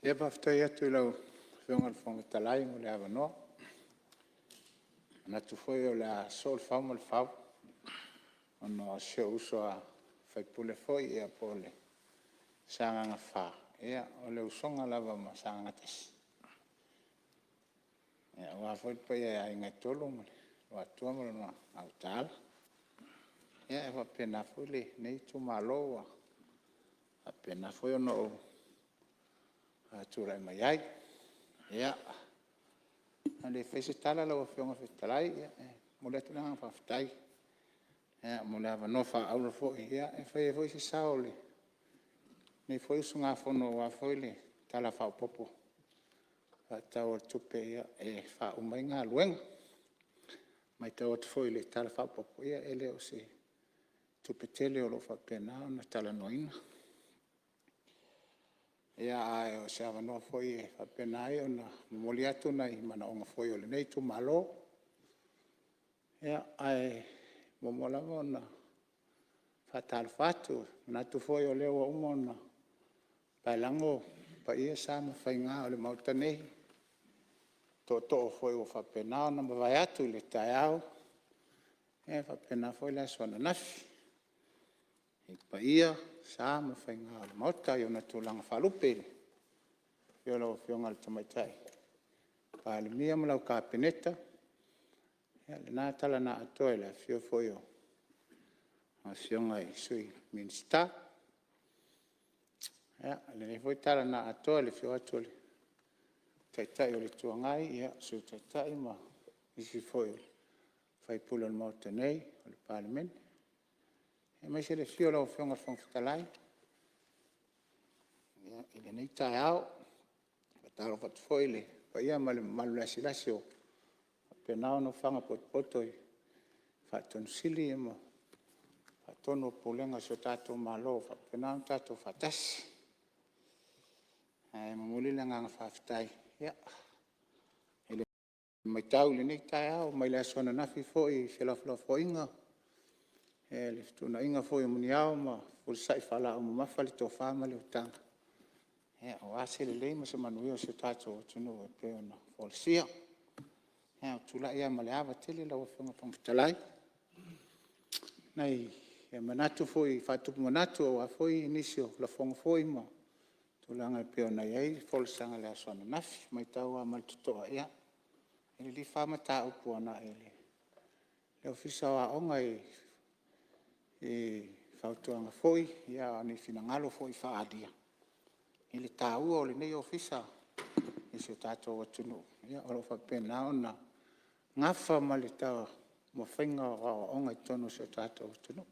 Ia paftai atu I lau whiunga le whangatalai mo le awanoa. Ana tu foi o le a sol whau mo le whau. Ono se uso a whaipule foi ia po le sanganga wha. Ia o le usonga lava ma sanganga tasi. Ia wa foi pai a ingai tolu mo le wa tua mo le ma au tala. Ia e wapena foi le nei tu malo a pena foi ono o turai mai ai. Ia. Ane fese tala la whiunga whetalai. Ia mo le tunanga whaftai. Ia mo le awanoa wha aura foi. Ia e whai e foi se sao le. Nei foi usunga whono wa foi le tala whao popo. Tau o tupe ia e wha umai ngā luenga. Mai tau o foi le tala whao popo. Ia e leo se tupe tele o lo whapena o na tala noina. Ia ai o se awanoa foi e whapena ai o na momoli atu na I mana onga foi o le nei tu malo. Ia ai momola mo na whatala whatu. Na tu foi o leo o umo na pailango pa ia sa ma whainga o le mauta nei. To foi o whapena o na mawai atu le tai au. Ia whapena foi le aswana nafi. I pa ia sa ma whainga o le mauta I o na tūlanga whalupele. Ia lau whiunga le tamaitai. Pa le mia ma lau ka peneta. Ia le nā tala na atoa le whio foi o. A whiunga I sui minsta. Ia le ne foi tala na atoa le whio atu le. Taitai o le tuangai. Ia sui taitai ma. Isi foi o. Whai pula le mauta nei o le parliament. E mai se le whio lau whiunga whangwhitalai. Ia I le nei tai au. Taro whatu foi le. Pa ia ma le malu lasi lasi o. Penao no whanga poto I whatonu sili e ma. Whatonu pulenga so tātou malo. Penao tātou whatasi. E mamuli le nganga whawhitai. Ia. Ele mai tau le nei tai au. Mai le asona nafi foi. Whilawhila foi inga. E le tuna inga foi o muni au ma. Fulisai whala o mawhali tō whama le utanga. Ia o ase le lei ma se manuia o se tātou tunu e peo na folisia. Ia o tula ia ma le awa tele lau a whiunga whangwhitalai. Nei, ia manatu foi, whatupu manatu o a foi inisio la whonga foi ma. Tulanga e peo na iei, folisanga le aswana nafi, mai tau a maltutoa ia. Ele li whama tā upu ana ele. Le ofisa o a onga whautuanga foi, ia ni finangalo foi whaadia. Ele tā ua o le nei ofisa, isi o tātou atunu. Ia o lo whapena o na ngafa ma le tā mawhainga o onga I tono si o tātou atunu.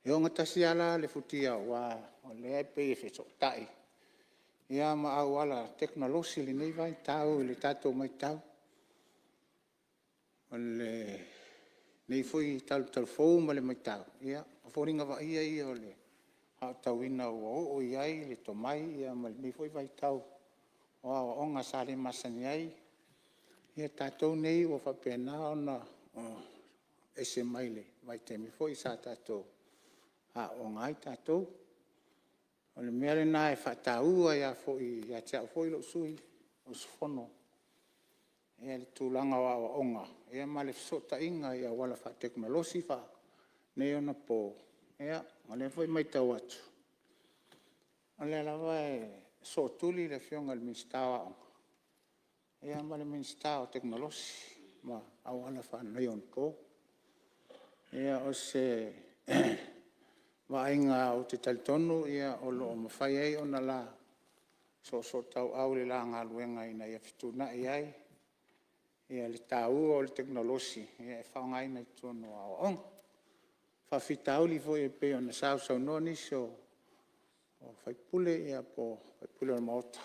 E onga tasi ala le futia wa o le epe e wheso tai. Ia ma auala teknolosi le nei vai tau le tātou mai tau. O le nei fui talu fou ma le mai tau. Ia, o fōringa wa ia o le hao tau ina o iai le tomai. Ia ma le nei fui vai tau. O onga sa le masani ai. Ia tātou nei o whapena o na ese maile. Vai temi fui sa tātou. O ngai tātou. O le mea le nā e whataua ia fui. Ia tia fui lo sui. O sufono. Ia le tūlanga o onga. Ia ma le sota inga ia wala wha teknolosi wha. Nei ona pō. Ia, ma le fui mai tau atu. O le alawa so tuli le whiunga le minstawa onga. Ia ma le minstawa teknolosi. Ma auala wha nei on pō. Ia o se wainga o te talitonu. Ia o lo o mawhai ei ona la. So tau au le la ngā luenga ina ia fituna ai. Ia le tāua o le teknolosi. Ia e whaongai nei tonu au onga. Whawhitau li foi e peo na sau noa nisi o whaipule ia po whaipule o maota.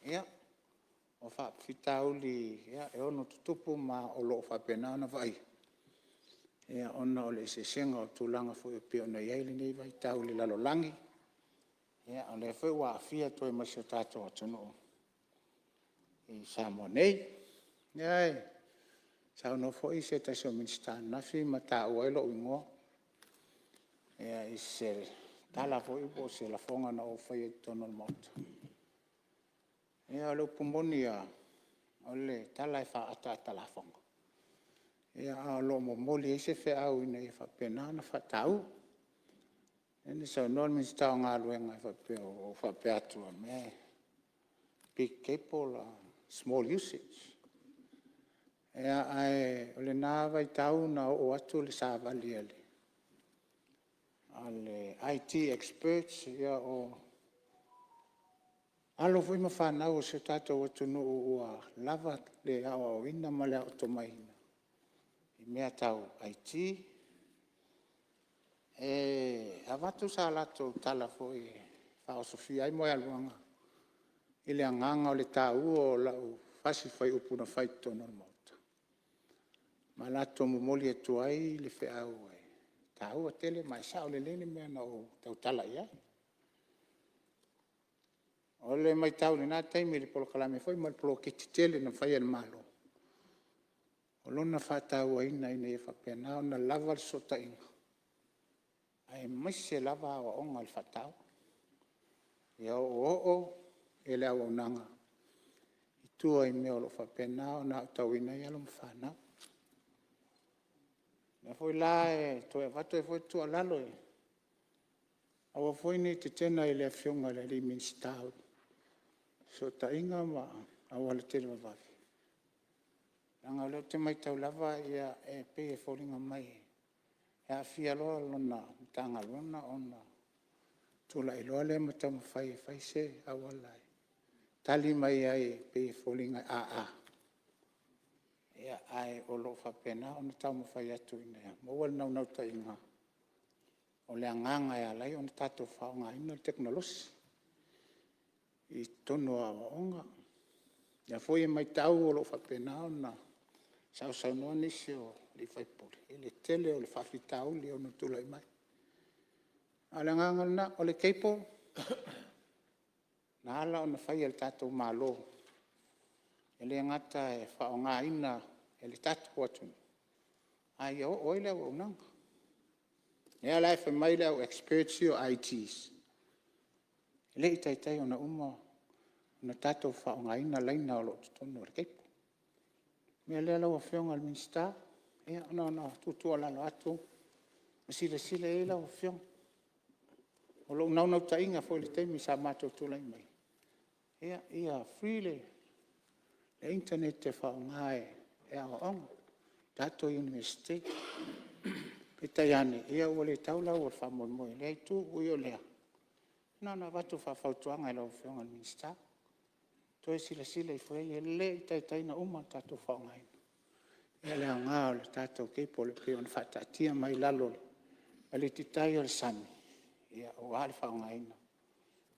Ia o whawhitau li ia e ono tutupu ma o loo whapena na vai. Ia ona o le sesenga o tūlanga foi e peo na iei nei vai tau li lalolangi. Ia o le foi wa fia toi masi o tātou atunu. I Samoa nei. Ia e. Sau no foi se taisi o minsta nafi ma tā ua ilo ingoa. Ia I se tala foi po se la fonga na o whai e tono le mauta. Ia lo pumoni o le tala e whaata talafonga. Ia a lo momoli e se whiau ina e whapena na whatau. Ene sa non min stau ngā luenga o whapea atua me. Big people, small usage. Ia ai o le nā vai tau na o atu le sa vali ali. Ale IT experts ia o alo foi ma whanau o se tātou atu no ua lava le awa o ina ma le au tomaina. I mea tau IT. Avatu sa lato tala foi whao Sofia ai moe aluanga. I le anganga o le tau o lau fasi fai upuna fai tono mauta. Ma lato momoli e tuai le whiau ai. Tau a tele mai sa o le lene mea na o tau tala ia. O le mai tau ni nā taimi le polo kalame foi ma le polo ketitele na whai al malo. O lona whatau a ina e whapena o na lava le sota inga. Ai mai se lava o onga le whatau. Ia o e le awa unanga. I tua i mea o lo whapena o na tau ina i alo mwhanau. Na foi la e toe vato e foi tua lalo e. Awa foi ni te tena i le afionga le li minstau. So ta inga ma awa le tele wawafi. Nanga leo te mai tau lava ia e pe e fōringa mai. E a fia loa lona tanga lona ona. Tula i loa le ma tau mawhai e se auala. Tali mai ai pe e fōringa a. Ia ai o lo whapena ona tau mawhai atu ina ia. Mawal nau ta inga. O le anganga e alai ona tato whaonga ina teknolosi. I tono a onga. Ia foi e mai tau o lo whapena ona. Sau noa nisi o li whaipuri. I le tele o le whawhitau li o nutula i mai. A le anganga na o le keipo. Na ala ona whai al tato malo. E le ngata e whaonga ina e le tato watu. Ai o oile o unanga. E ala e whai le o experts o ITs. Le i taitai ona uma. Ona tato whaonga ina laina o lo tutono o le keipo. Mea lea lau a whionga al minsta. Ea, ona tutua lalo atu. Sile e lau a whionga. O lo nau ta inga fo le teimi sa mato tula i mai. Ea, ia freely. Le internet te whaonga e a onga. Tato university. E taiane, ia ua le taula ua whamoimoe. Lea i tu ui o lea. Na watu whawhautuanga e lau a whionga al minsta. Toi sila i fwei e le i taitai na uma tato whaongaina. E le anga o le tato keipo le peo na whatatia mai lalo. E le titai o le sami. Ia o ale whaongaina.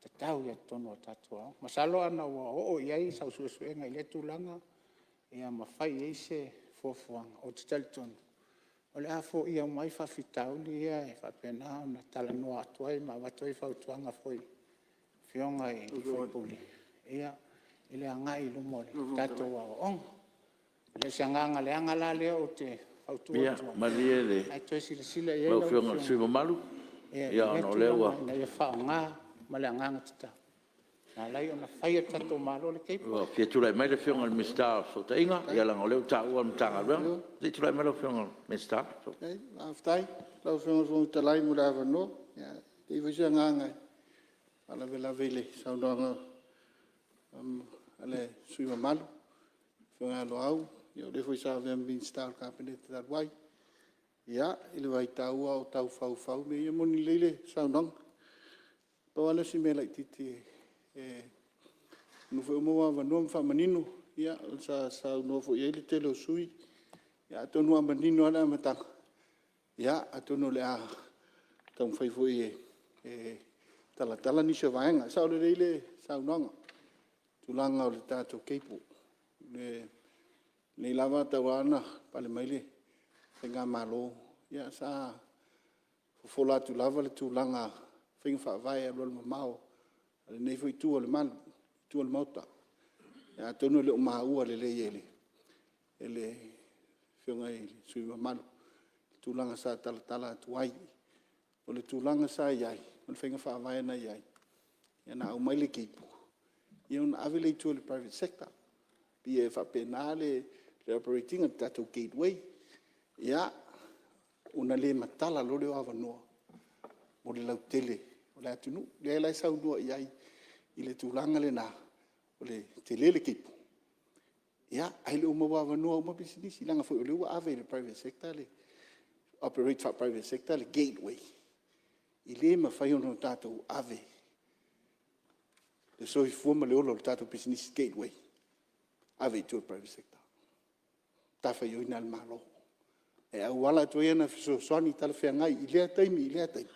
Te tau ia tono o tato au. Masalo ana ua o iai sau suesuenga i le tūlanga. Ia mawhai eise fuafuanga o te tali tono. O le afo ia mai whawhitau li ia e whapena o na tala noa atuai ma watoi whautuanga foi. Fionga i whaipuli. Ia ile angai lumole tato wa on le sanganga le angala le o te autu Ia, malie le. ai to sila ye Mau whionga sui mamalu. Ia, no lewa. na ye whaonga ma le anganga tata na lai ona whaia tato malo le keipo Ua, kia tulai mai le whionga le mista so ta inga. Ia langa leo ta ua mtanga lea. Li tulai mai le whionga mista. Aftai, lau whionga so talai mu le avano. Ia, te iwisi anganga. Ala vela vele, saunanga. Ale sui mamalu. Whionga lo au. Ia, le fwoi sa vea minsta ka penete tar wai. Ia, ile wai taua o tau fau me ia moni leile saunanga. Pawana si mela i titi nufu umoa vanua mfa manino. Ia, sa unofo ia ili tele o sui. Ia, atonu a manino ala matanga. Ia, atonu le a tau mwhaifoi tala nisa vaenga. Sa ole leile saunanga. Tulanga o le tātou keipo. Le lava tau ana pale maile. Whenga malo. Ia sa fofola tu lava le tūlanga. Whenga whaavai a lolo mamao. Ale nei fo i tua le malu. Tua le mauta. Ia tonu le o maua le ele. Ele whionga i sui mamalu. Tūlanga sa tala tuai. O le tūlanga sa iai. O le whenga whaavai na iai. Ia na au maile keipo. Ia ona ave le tu le private sector. Pia fa penale le operating at that gateway. Ia una le matala lo le ava no. O le lau tele, o le atunu, le lai sau no iai i le tulanga le na. O le tele le kipu. Ia ai le uma ava no uma business langa fo le wa ave le private sector le operate for private sector le gateway. I le ma fai ono tatou ave. Le soi forma le olo tatou business gateway. Ave to private sector. Ta fai ina al malo. E auala to ia na fiso soni tala fea ngai i lea taimi.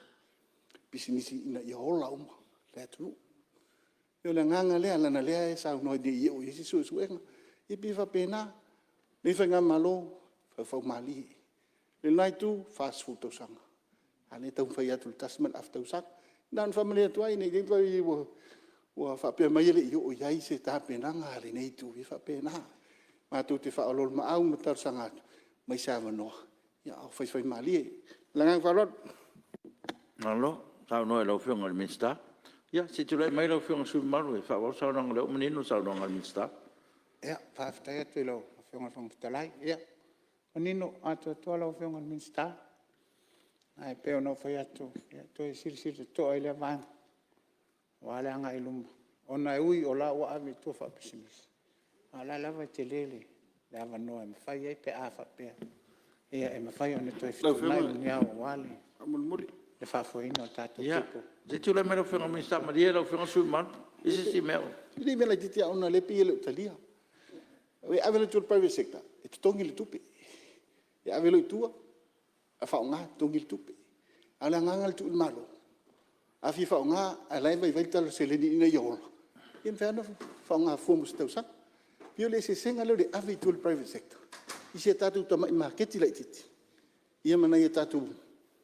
Business ina ia hola uma. Lea tunu. Yo le nganga lea lana lea e sa no de yo i sisu suenga. I bifa pena. Le fa nga malo fa mali. Le nai tu fast food to sanga. Ane tau fai atu tasman after usang. Dan familia tu ai nei dei vai wa fa pe mai le yo ia se ta pena nga le nei tu fa pena. Ma tu te fa olol ma au matar sanga. Mai sa no. Ya fai mali. Langang farot. Malo, sao no lo fiong al minsta. Ya, si tu le mai lo fiong su malu, fa wa sao nang lo menino sao nang al minsta. Ya, fa sta ya tu lo fiong talai. Ya. Menino atu lo fiong al minsta. Ai pe no fa ya tu. Ya tu sir to ai le van. Wala nga ilum. Ona ui ola wa ave to fa business. Ala la va telele. La va no em fa ye pe afa pe. Ya em fa yo ne to fi na ni a wale. Amul muri. Le fa fo ino tato Ya, tipo. si tu le mai lo fiong al minsta, ma dia lo fiong su mal. Isi si meo. Ni me la titia ona le pi le talia. We ave le tu private sector. E tongi le tupe. E ave le tua. A fa nga tongi le tupe. Ala nga tu malo. A fi fa nga ala vai tal se le ni na yo. In ferno fa nga fomo sta sa. Pio le se senga le ave tu private sector. I se tatu to market le titi. Ia mana ia tatu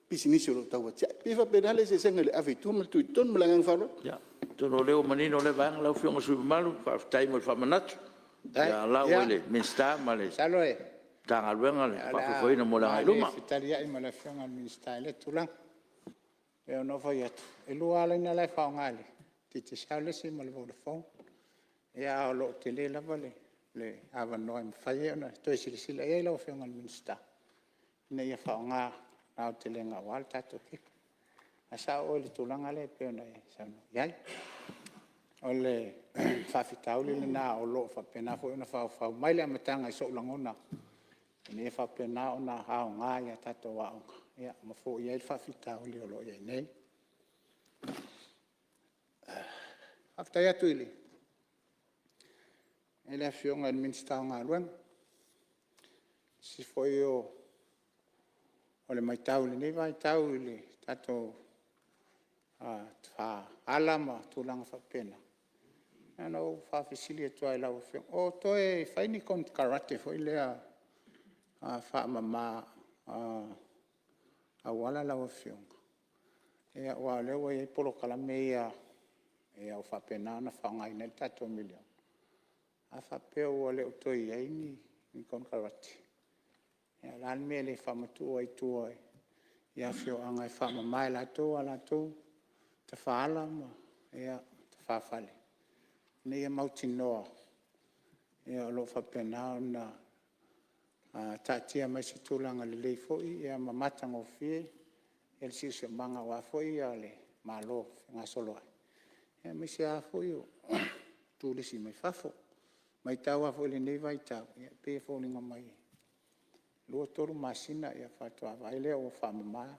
business lo tawa. Pifa penale se senga le ave tu mal tu ton melangang faro. Ya, tu no leo menino le bang lo fiong su malu, fa time fa manat. Ya la wele, minsta male. Saloe. Tangal bengal, fa foi no mola luma. Italia i mala fiong al minsta le tulang. E no fa yat. E lu ala ina le fa ngale. Titi sale si mal vodafone. E a lo tele la vale. Le ava no em fa ye na to sila e lo fiong al minsta. Ina ia fa nga na tele nga wal tato ki. Asa o le tulang ale pe na sa no. Yai. Ole fa fitauli le na o lo fa pena fo na fa mai le matanga so langona. Ni fa pena ona ha nga ya tato wa. Ya ma fo ia fa fitauli o lo ia nei. After ya tuili. Ele fiong al minsta nga luang. Si foi o le mai tauli ni vai tauli tato fa alama tulang fa pena. Ano fa fisili to ai lau fiong. O to e fai ni konekarate foi le faamama auala lau fiong. E wa le wa e polo kala meia e au fa pena na fa ngai na tato milion. A fa pe o le to ai ni konekarate. Ya lan me le fa matu ai tu ai. Ya fio anga fa mama la to ala to te fa ala ma ya te fa fale. Ne ia mauti noa. Ia lo fa pena na tatia mai se tulanga le lei foi ia mamata ngofie. El si se manga wa foi ia le malo nga solo. Ia mi se a foi o tu le si mai fafo. Mai tawa foi le nei vai tau. Ia pe fo linga mai. Lua toru masina ia fa toa vai le o fa mama.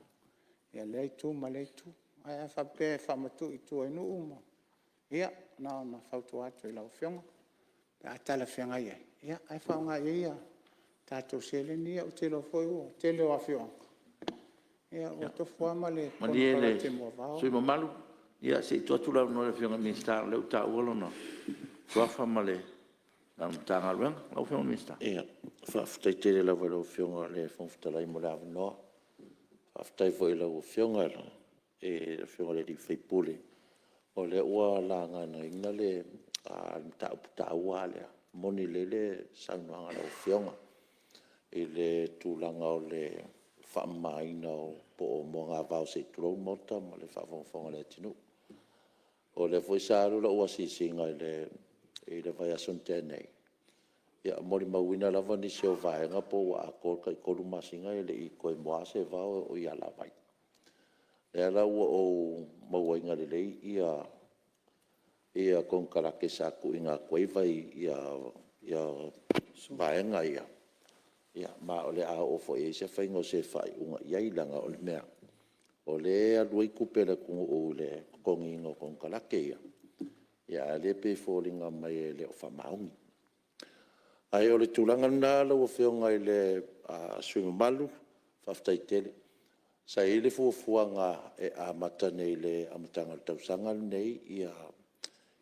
Ia le tu ma le tu. Ia fa pe fa matu i tu enu uma. Ia na fautu atu i lau fionga. Pe atala fionga ia. Ia ai faunga ia. Tato sele ni au te lo foi o. Te leo a fionga. Ia o to fuama le konekarate mo vau. Sui mamalu. Ia se tu atu lau no le fionga minsta leu ta uolo no. Fuafa male. Nam tanga luang lau fionga minsta. Ia. Whaftai tere lawa lau fionga le whawhtalai mo lawa noa. Whaftai fo i lau fionga e fionga le di whaipule. O le ua la ngana ina le mataupu auala moni le saunoanga lau fionga. I le tūlanga o le whaamaina o po o mo ngā vau se tūrou mota ma le whawhonga le tinu. O le foi sa la ua sisinga i le vai ason tenei. Ia mori mawina lava ni se o vaenga po wa akol kai kolu masinga i le i koe moa se vao o ia la vai. E la ua o mawainga le lei ia kon karake sa ku inga koe vai ia vaenga ia. Ia ma o le a o fo e se whaingo se whai unga iai langa o le mea. O le aluai kupela kungu o le kongi ingo kon karake ia. Ia le pe fōringa mai e le o whamaungi. Ai o le tūlanga nā lau o whionga i le swinga malu, whaftai tele. Sa i le fuafuanga e amata nei le amatanga le tausanga nei ia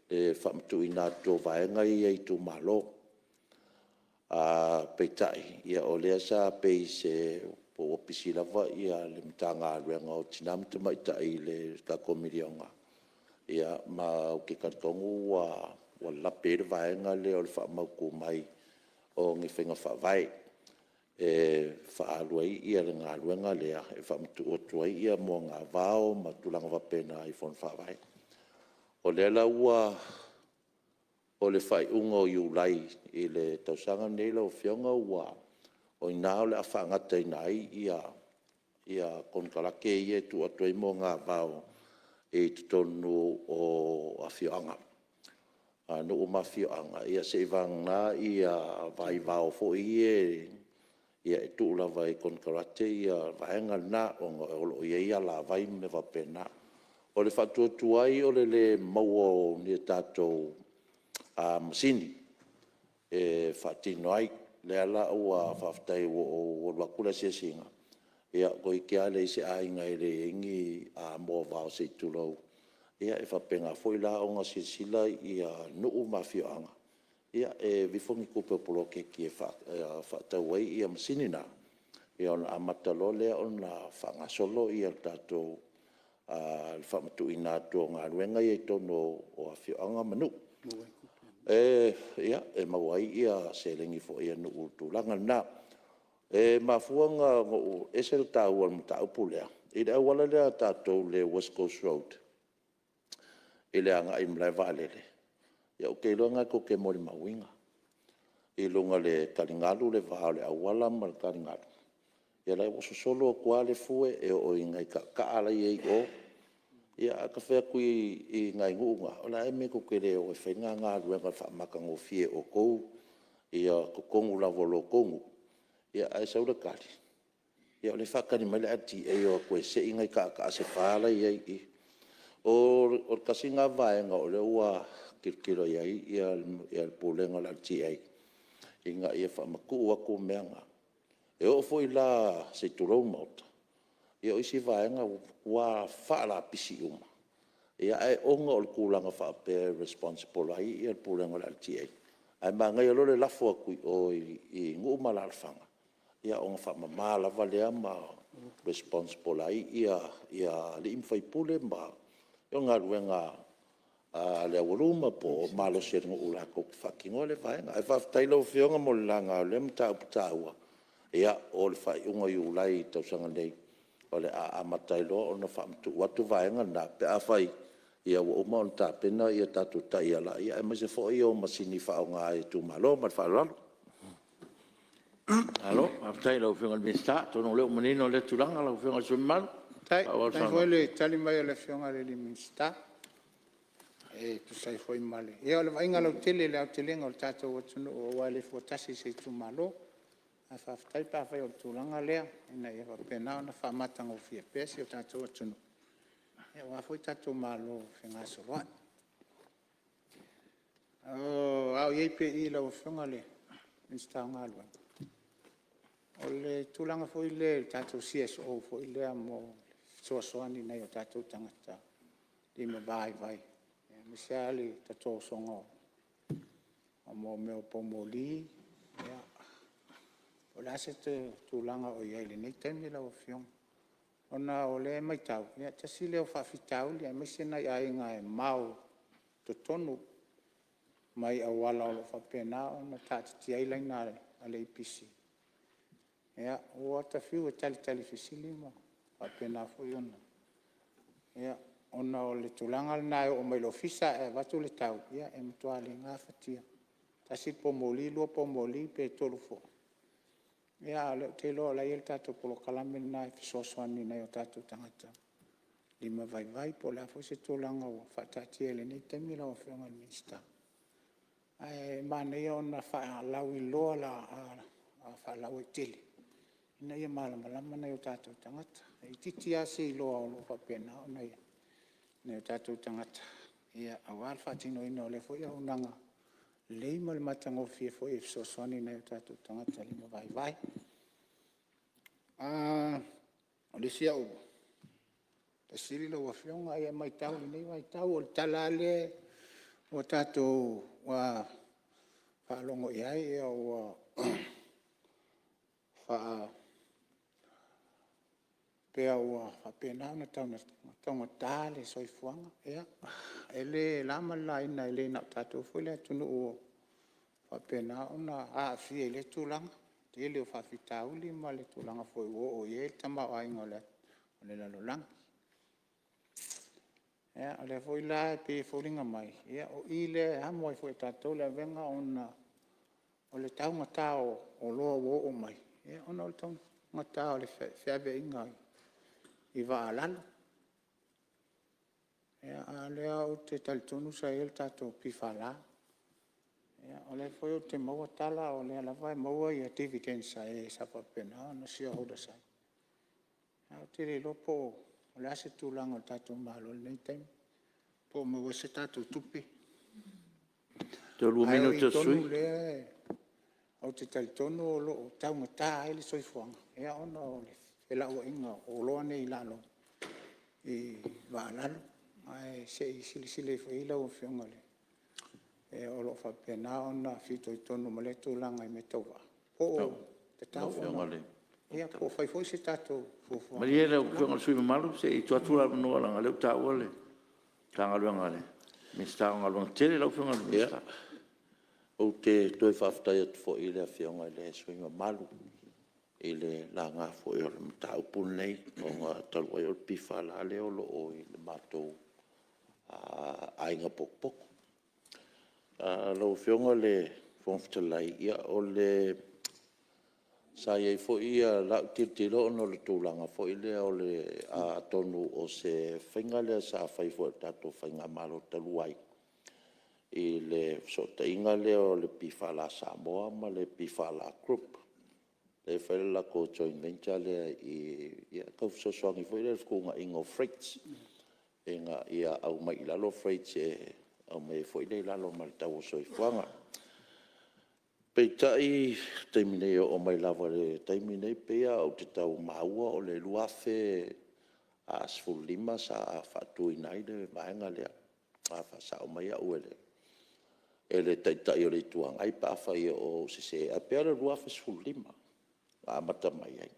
le whamatu i nā tō vaenga i ei tū malo. Peitai, ia o lea sa pei se po opisi lava ia le mitanga aluenga o tinamta maita i le kakomilionga. Ia ma o ke kartongu wa lape le vaenga le o le whamauku mai o ngi whenga whawai. Whaaluai ia le ngā luenga lea e whamatu o tuai ia mo ngā vāo ma tulanga wapena i whon whawai. O lea la ua o le whai unga o iulai i le tausanga nei lau whionga ua o i nāo le a whangata i nai ia konkarake ia tu atuai mo ngā vāo e tutonu o a whioanga. No o mawhioanga ia se ivanga ia vai vāo fo ia e tūlava i konkarate ia vaenga nā o ngā olo ia la vai me wapena. O le whatuatuai o le maua ni tātou masini e whatino ai le ala ua whaftai o wakula sia singa. Ia koi kia le se ainga i le ingi mua vāo se tulau. Ia e whapenga foi la o ngā sila ia nuu mawhioanga. Ia e vifongi kupe polo ke ki e whatauai ia masini nā. Ia ona amata lo lea ona whangasolo ia tātou whamatu i nā tō ngā ruenga i tono o a whioanga manu. Ia e mawai ia se lengi fo ia nuu tūlanga nā. E mafuanga o esel tāua mataupu lea. I le auala lea tātou le West Coast Road. I le anga i mlai vālele. Ia o kei longa ko ke mori mawinga. I longa le karingalu le vāo le auala ma le karingalu. Ia lai waso solo o kua le fue e o i ngai ka ala i ei o. Ia a ka whea kui i ngai nguunga. O la e me ko ke le o e whainga ngā ruenga whaamaka ngō fie o kou. Ia ko kongu la volo kongu. Ia ai saura kari. Ia o le whakari mai le ati e o koe se ingai ka se whaala i ei i. O kasi ngā vaenga o le ua kirkiro i ai ia le pōlenga la ti ei. I ngā ia whamaku ua ko meanga. E o foi la se turou mauta. Ia o isi vaenga ua whaala pisi uma. Ia ai onga o le kūlanga whaapea responsible ai ia le pōlenga la ti ei. Ai maa ngai alo le lafo akui o i ngu malalwhanga. Ia o ngā whaamama lava lea ma responsible ai ia le imwhai pule ma o ngā ruenga le awaluma po malo seringa ula ko whakingo le vaenga. Ai whaftaila o whionga mo le langa o le mataupu tāua. Ia o le whai unga i ulai tausanga nei. O le amatailo o na whamtu watu vaenga na pe a whai. Ia o uma o ta pena ia tatu tai ala. Ia e mase fo i o masini whao ngā e tu malo ma whalalo. Alo, aftai lau whionga le mista, tono leo manino le turanga lau whionga sumimalu. Tai foi le tali mai o le whionga le minsta. E tu sai foi male. Ia o le vainga lau tele le au telenga o le tātou atunu o wale fuatasi se tu malo. A whaftai pa whai o tūlanga lea. Ina ia wapena o na whamatanga o fia pesi o tātou atunu. Ia wafoi tātou malo whenga soroa. Au iei pe i lau whionga le minsta o ngā lua. O le tūlanga foi le tātou CSO foi lea mo soasoani nei o tātou tangata. Di me vai vai. Misiali tatou songo. O mo meo pomoli. O la se te tūlanga o iei le nei taimi lau whionga. Ona o le mai tau. Ia tasi leo whawhitau li. Mai sena i ainga e mau to tonu. Mai auala o lo whapena o na tātiti ai laina ale ipisi. Ia, o ata whiu e tali fisili ma. Whapena fo iona. Ia, ona o le tulanga na o mai lo fisa e watu le tau ia e mtua le ngā fatia. Tasi pomoli, lua pomoli pe tolu fo. Ia le te loa la il tato polo kalamin na e fisoswani na o tato tangata. Lima vai po la fo se tulanga o fatati ele ni temi la o whionga minista. Ai mana ia ona wha lau i loa la wha lau i tili. Ina ia malama na o tato tangata. I titi ase i loa o lo whapena o na ia. Ne tatou tangata ia awal fatino ina o le foi au nanga lei mal matango fie foi so soni na tatou tangata lima vai o le sia o te sili lo wafionga ia mai tau nei mai tau o talale o tatou wa fa longo ia o fa pea ua whapena na taunga tāle soifuanga, ea. Ele lama la ina ele na tātou fuile atunu o whapena ona aafi ele tūlanga. Te ele o whawhitauli ma le tūlanga foi o ie tama o ainga o le lalolanga. Ea, o le foi la e pe fulinga mai. Ea, o ile hamo ai foi tātou le venga ona o le taunga tā o loa o mai. Ea, ona o le taunga tā o le whiawe inga ai. I waalalo. A lea o te talitonu sa el tato pifala. O le foi o te maua tala o lea lava e maua i a dividends e sa papena na sia hoda sai. O te le lopo o le ase tūlanga o tato malo nei taimi. Po maua se tato tupi. Te lua mino te sui. O te talitonu o lo taunga tā ele soifuanga. Ea ona o le pela o inga o loa nei lalo i waalalo ai se i sili foi la o fionga le e o lo fa pena ona fito i tonu male tūlanga i me tauwa po te tau fionga le ia po fai foi se tato fufu ma ia o fionga sui malu se i tuatura no langa le tau le kanga luanga le mi sta nga luanga tele la fionga le o te toi whaftai atu fo i le fionga le sui malu ele la nga fo yo mataupu nei o nga talu ai o pifa la le o lo o i le matou ainga pokpok lo fionga le fonftalai ia o le sa ia fo ia la titilo no le tūlanga fo i le o le tonu o se whainga le sa whai fo tato whainga malo talu ai i le so te inga le o le pifa la Samoa ma le pifa la group le fele la ko joint venture le i ka so ngi foi le ko nga ingo freights inga ia au mai la lo freights e au mai foi le la lo mal tau so i fuanga pe tai te mine o mai la vale te mine pe au te tau maua o le luafe a sfulima sa fatu inai le vaenga le a fa sa o mai au ele tai o le tuanga ai pa fa o se a pe le luafe sfulima a mata mai ai.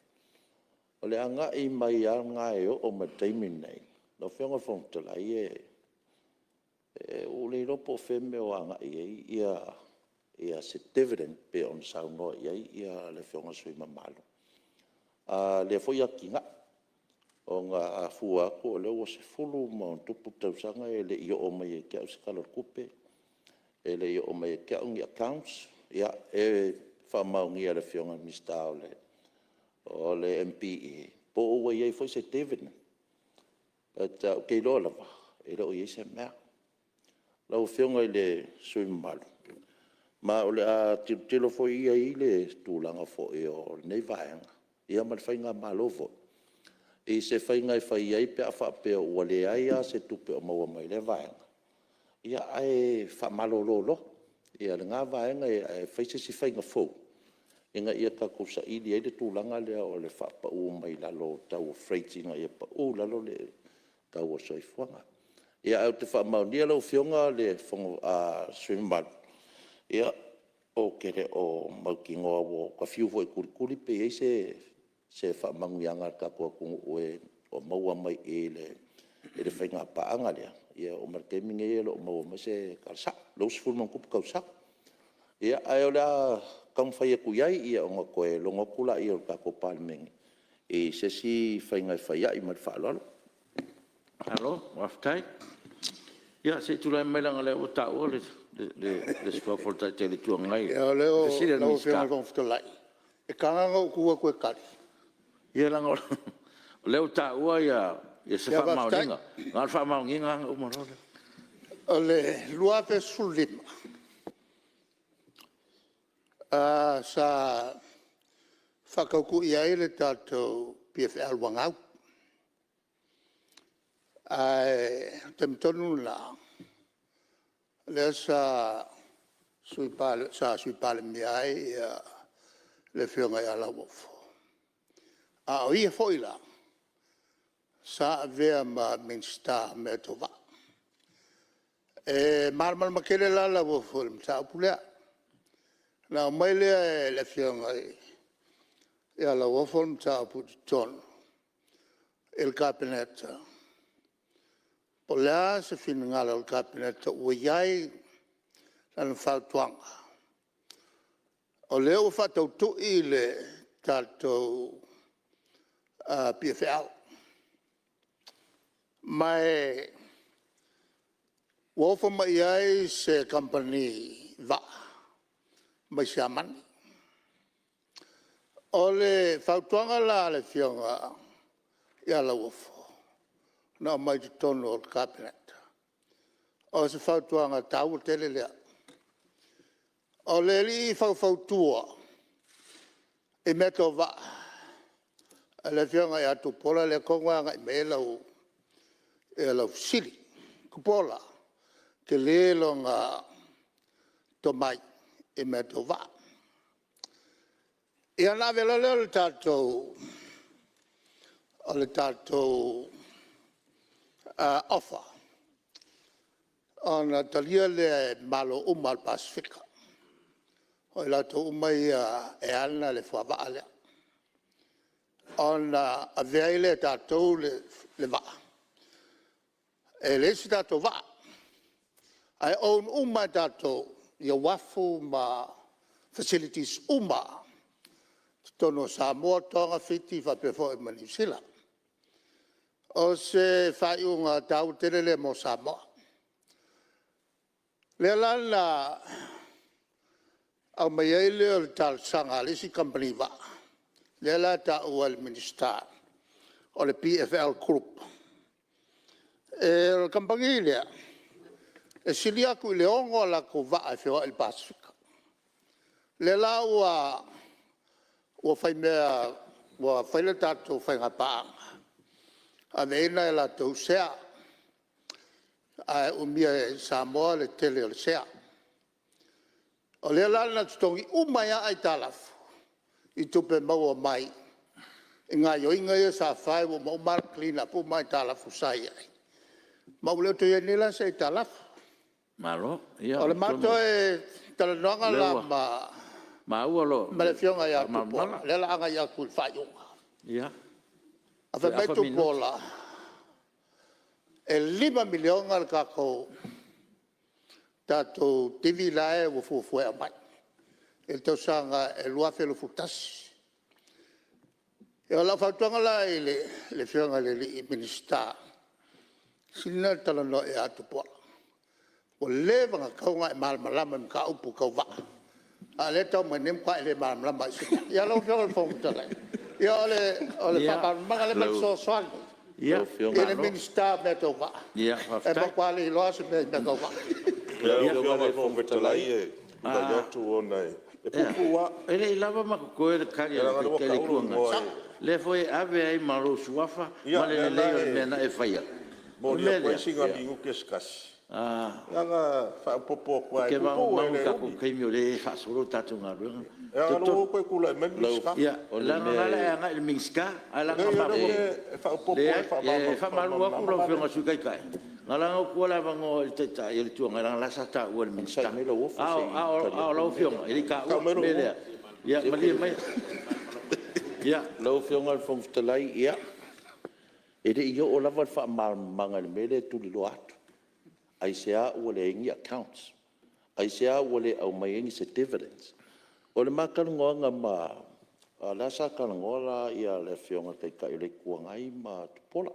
O le anga i mai a ngai o ma taimi nei. No whionga whongtala i o le ropo wheme o anga i ia se dividend pe on sau no ia le whionga sui mamalo. Le foi a kinga o ngā fua ko le o se fulu ma on tupu tausanga le i o mai e kia o se kalor kupe le i o mai e kia ungi accounts ia whamaungia le whionga mista o le MPE. Po ua iei foi se dividend. But kei loa lava, e leo iei se mea. Lau whionga i le sui malu. Ma o le a tilo foi ia i le tūlanga foi o nei vaenga. Ia ma le whainga malo foi. I se whainga i whai iei pe a whapea ua le aia se tupe o maua mai le vaenga. Ia ai whamalo lolo. Ia le ngā vaenga e whaise si whainga fau. Inga ia ka kusa ili e le tūlanga lea o le whapa u mai lalo tau freight inga ia pa u lalo le tau o soifuanga. Ia au te whamaunia lau whionga le whongo swimmal. Ia o kere o maukingoa o ka whiuho e kurikuri pe ei se whamanguianga ka kua kungu ue o maua mai e le whainga paanga lea. Ia o markeminge e lo maua mai se karsa. Lau sifurman kupu kausa. Ia ai o lea kang whaia kuiai ia o ngā koe longa kula ia o kako palmengi. E se si whaingai whaia i mari whaalalo. Alo, waftai. Ya, se tu lai mai langa le o tau le spa folta te le tua ngai. E o leo lau whionga kong whitolai. E kanganga o kua koe kari. Ia langa o leo tau ia se Ia wha waftai. maunga. Ngā wha maunga o marore. O le lua pe sulima. Sa whakauku ia ele tātou PFL wangau. Te mtonu la. Le sa sui pale miai le whionga ia la wofo. A o ia foi la. Sa avea ma minsta me tova. Marmal makele la la wofo le mataupu lea. Na mai lea le whionga ia la wofo le mataupu ton. Il kabineta. O lea se whinangala o kabineta ua iai lana whautuanga. O leo whatautui le tātou PFL. Mai wofa mai ai se company va mai se amani. O le whautuanga la le whionga ia la wofo. Na mai te tono o cabinet. O se whautuanga tau tele lea. O le li whautua e meto va. Le whionga ia tu pola le konga i me lau sili. Kupola. Ke le longa tomai e meto va. Ia na vela leo le tātou o le tātou offer. Ona talia le malo umal Pasifika. O la to umai e ana le whawaa lea. Ona avea le tātou le waa. E le si tātou waa. Ai on umai tātou ia wafu ma facilities uma. Tono Samoa tonga whiti whapefo e New Zealand. O se whaiunga tau terele mo Samoa. Le lana au mai eile o le tal sanga lisi company va. Le la ta ual minister o le PFL group. E o company lea. E silia ku le ongo la ku va e whio il Pasifika. Le la ua whai mea ua whai le tātou whai ngapanga. A veina e la tau sea. A umia e Samoa le tele o le sea. O le lana tutongi umaya ai talafu. I tupe maua mai. I ngā yoinga ia sa whai wa mau mara klina pu mai talafu sai ai. Mau leo tu ia nila sa i talafu. Malo, ia. O le mato e talanoanga la ma ua ma le whionga ia tupola. Le la anga ia kul whaiunga. Ia. A wha mai tupola. E 5 milionga le kako tātou TV lae wa fuafua mai. E tau sanga e lua whelu futasi. E o la whautuanga la e le whionga le minister. Sina talano e atu pola. O le vanga kaunga e malmalama mka upu kau wa. A le tau mai nem kwa e le malmalama sika. Ia lau whionga le whongutale. Ia o le whakamanga le malsosoani. Ia. E le minister me tau wa. Ia, E waftai. pakwale i loa se me kau wa. Ia le fongetalai e kukai atu ona e. E pupua. Ele i lava ma koe le kari Era ngā te le waka kuanga. ua Le foi ave ai maro suafa, Ia, ma le ia, leo ia, le mena e whaia. Mo lia koe singa mingu ke skasi. Ia ngā whapopo kua e Ke mau pupu e mau le ka umi. ko kaimio le whaasoro tatu ngā runga. Ia ngā roho koe kula e meni ska. Ia, la ngala e anga il mingska, ala Ia ngā roho papo. e whapopo Le e e whamaru aku lau whionga whamama. sukai kai. Ngala ngau kua la vango il te ta, il tua ngala la sata ua il mingska. Ao lau whionga, ili ka ua melea. Ia, malia mai. Ia. Lau whionga le whongwhitalai, ia. E re i o lava le whaamanga le mele tuli lo atu. Ai sea ua le ingi accounts. Ai sea ua le au mai ingi se dividends. O le makarangoanga ma la sa karangola ia le whionga kai kai le kuangai ma tupola.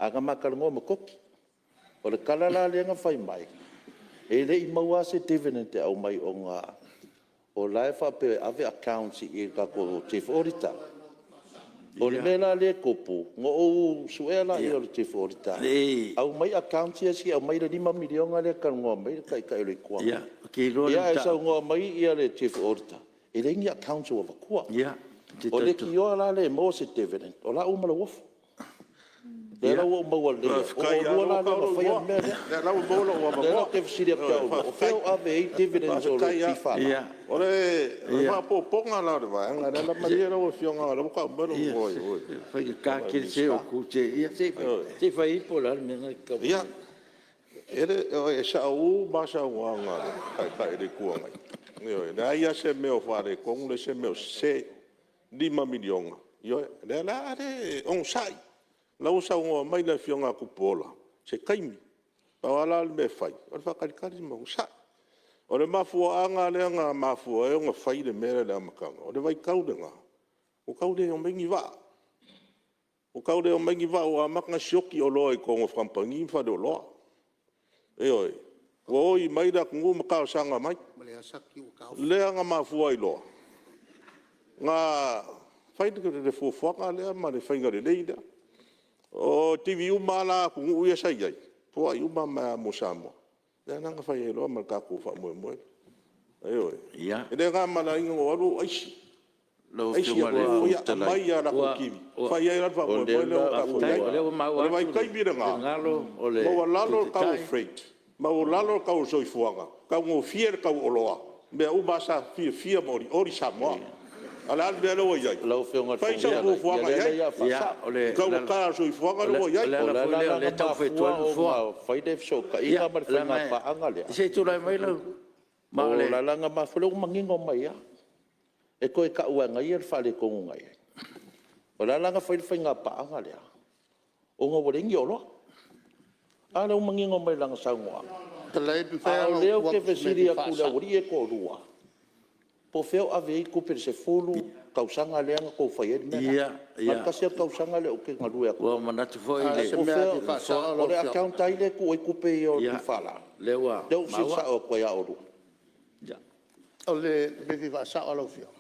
anga makalango makoki. O le kalala le nga fai mai. E le I maua se dividend te au mai o ngā. O lai whape ave accounts I ka ko chief auditor. O le mela le kopu, ngo o suela I o le chief auditor. Au mai accounts ia si, au mai le 5 milionga le kalango mai kai le kua. Ia e sa ngoa mai ia le chief auditor. E le ingi accounts o wakua. O le ki o la le mo se dividend. O la umala wofu. Le la o maua le. O lua la le ma whaia mea le. Le la o maua o Le la ke fsiria pia o feo ave ei dividends o le tifa. O le mapoponga la le vai, anga le la maria o fionga la ka mero oi oi. Fai ka ki se o ku te ia se fai po la me ka. Ia. Ele e sa o basa o anga kai le kuanga. Io na ia se meo fare con le se meo se 5 milionga. Io le la de on sai. La usa o mai na fionga ku pola. Se kaimi. Pa wala me fai. O fa kali mo sa. O le mafua anga le nga mafua e nga fai le mere le makanga. O le vai kaudenga. O kaude o mengi va. O kaude o mengi va o amaka shoki o loe ko ngo frampangi fa do loa. E oi. O I mai da kungu maka sanga mai. Le nga mafua I loa. Nga fai de fufuanga le ma le fai ngare leida. O TV umala kungu ia sai ai. Po ai uma ma mosamo. Le nga fai lo ma ka ku fa mo. Ai oi. Ia. E le nga mala ingo o ai. Lo fiuma le mai ya na ku kiwi. Fai ai fa mo le ka fo. Le vai kai bi nga. Ngalo o le. Mo lalo ka o freight. Ma o lalo ka o soifuanga. Ka ngo fier ka o loa. Me u basa fia mori ori Samoa. Ala be lo ia. Lo fiunga. Fai sa o fuanga ia. Ia o le. Ka soifuanga lo ia. Le tau fe tuan fo. Fai de so ka ina ma fai na fa anga le. Se tu lai mai lo. Ma le la langa ma fo lo mangingo mai ia. E koe ka ua ngai e whale kongu ngai. O la langa whai ngā paanga lea. O ngā warengi o loa. A leo mangingo mai langa saungoa. A o leo ke whesiri a kula wari e ko rua. Po wheo a vei kupere se fulu kausanga lea nga kou whai eri mena. Ma kasi a kausanga lea o ke ngā rua. Ua manatu fo i le. O le account ai le ku e kupe i o tu whala. Lewa. Leo sisa o koe a o rua. O le bevi va sa alo fio.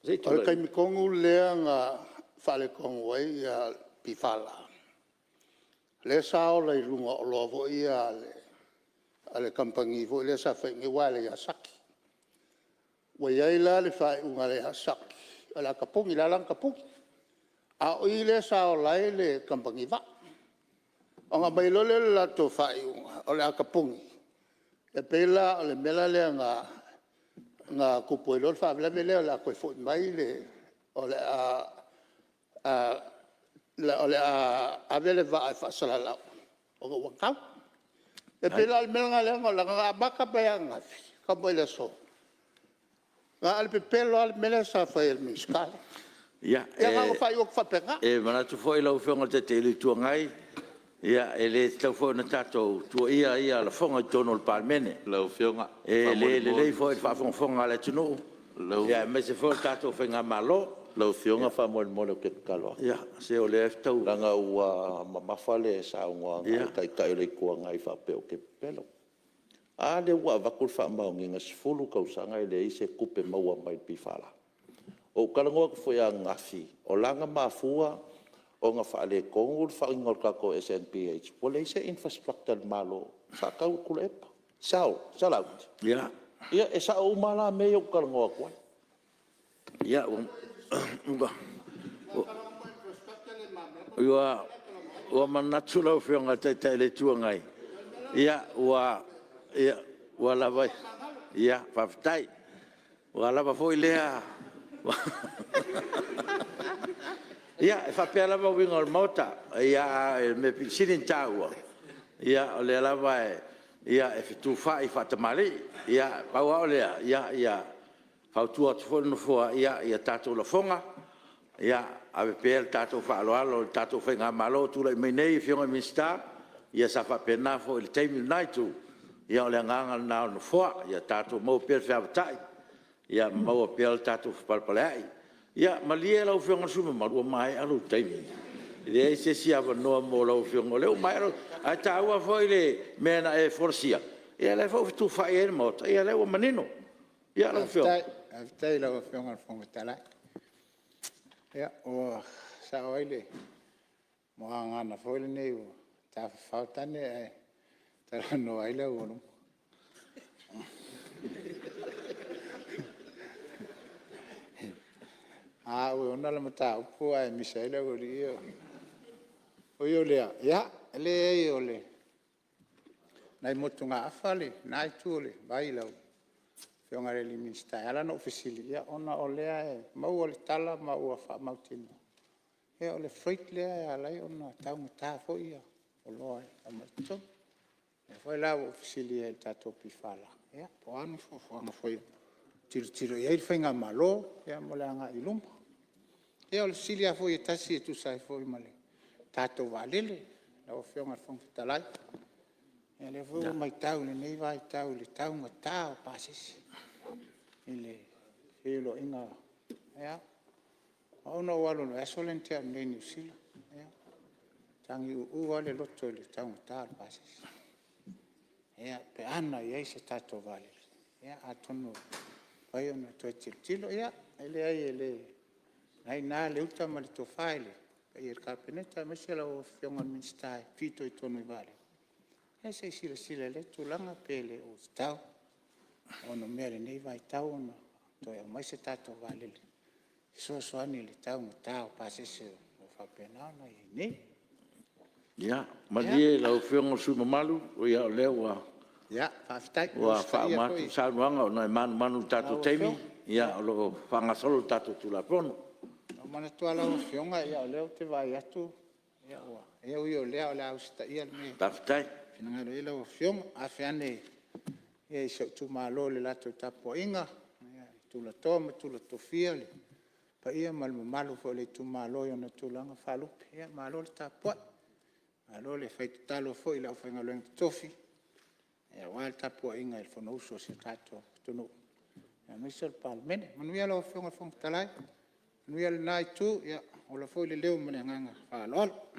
O kai mi kongu lea nga whale kongu ai ia pifala. Le sao lai lunga o lovo ia ale kampangi vo le sa whaingi wale ia saki. Wa iai la le whai unga le ha saki. Ala kapungi la lang kapungi. A oi le sao lai le kampangi va. O nga mai lole la to whai unga o le a kapungi. E pela o le mela le nga kupu e lor whaavela me leo la koe fwoi mai le o le a vele va e whaasala lau o ka wakau e pela al mela nga leo nga nga baka pa ya ngafi ka mo le so nga al pe pelo al mela sa whai el miskala ia e nga whai o whapenga e manatu fo i lau whionga te te ili tua ngai ia e le tau fo na tatou tua ia la fonga i tono le palmene Lau whionga. e le fo i whafonga le tunu ia me se fo tatou whenga malo Lau whionga wha mo le ke kaloa. ia se o le tau Langa ua mawhale sa unga ngai kai le kua ngai wha peo ke pelo. A le ua wakul wha maungi nga sifulu kausanga i le ise kupe maua mai pifala. O kalangoa ka fwea ngafi. O langa mafua o nga whaale kongu wha ingol kako SNPH. Po le ise infrastructure malo wha kau kula epa. Sao, salaut. ia Ia e sa umala me o kalangoa kua. ia ua manatu lau whionga te le tua ngai ia ua lava ia whaftai ua lava fo i lea ia e whapea lava winga o le mauta ia me pisinin tāua ia o le lava ia e fitu whai whatamari ia paua o lea ia fautua atu fo no fo ia tātou la fonga ia ave pel tātou whaaloalo tātou whainga malo tu lai mai nei whionga minsta ia sa whapena fo i le teimi nai tu ia o le nganga nao no foa ia tātou mau pel whiawatai ia mau pel tātou whapalpaleai ia malie lau whionga suma marua mai alu teimi Le se sia va no mo lo fionga le mai ro a ta wa foi le mena e forcia ia le fo tu fa e mo ia le o manino ia lo fio Aftai la fiong al fong tala. Ya o sa oile. Mo ngana foi le nei ta falta ne ta no ai le o. O ona la mataupu ai misaila o rio. O yo le ya le o le. Nai motunga afale, nai tule, vai lau. Fionga le minsta ala no ofisili ya ona o le ai mau o le tala mau a fa mautino. E o le freight le ala ona tau mata fo ia. O lo ai amato. E foi la ofisili e tato pifala. Ya po anu fo foi. Tiro ia il fenga malo ya mo le anga ilumpa. E o le sili a foi e tasi e tu sai foi male. Tato valele la o fionga fong talai. E le fu mai tau le nei vai tau le tau ma tau pasis. Ele filo inga ya. Ona walo no esolente am nei New Zealand. Ya. Tangi u wale lotto le tau ma tau pasis. Ya pe ana ye se tato valele. Ya atono vai ona to tilo ya ele ai ele ai na le uta ma le to file. E il capenetta mesela o fionga minstai fito e tono vale. E se sila le tulanga pele o stau. Ono mere nei vai tau ono. To e mai se tato vale. So ani le tau mo tau pasese o fa pena na i nei. ya ma die la fionga su malu o ia le wa Ya, aftai. wa fa ma sa wanga no manu tato temi ya lo fanga solo tato tu la pono Mana tua la fionga ia leo te vai atu. Ia wa. Ia o leo la usta ia me. taftai Finanga le la fionga a fiane. Ia so tu malo le lato tapo inga. Ia tu la toma tu la tofia le. Pa ia mal malo fo le tu malo yo na tu langa falu. Ia malo le tapo. Malo le fai talo fo ila fenga lo tofi. Ia wa tapo inga il Fonousu se tato tunu. Ia misal palmene. Manuia la fionga fong talai. Nuia le nai tu, ia, o la foi le leo mene nganga, wha lolo.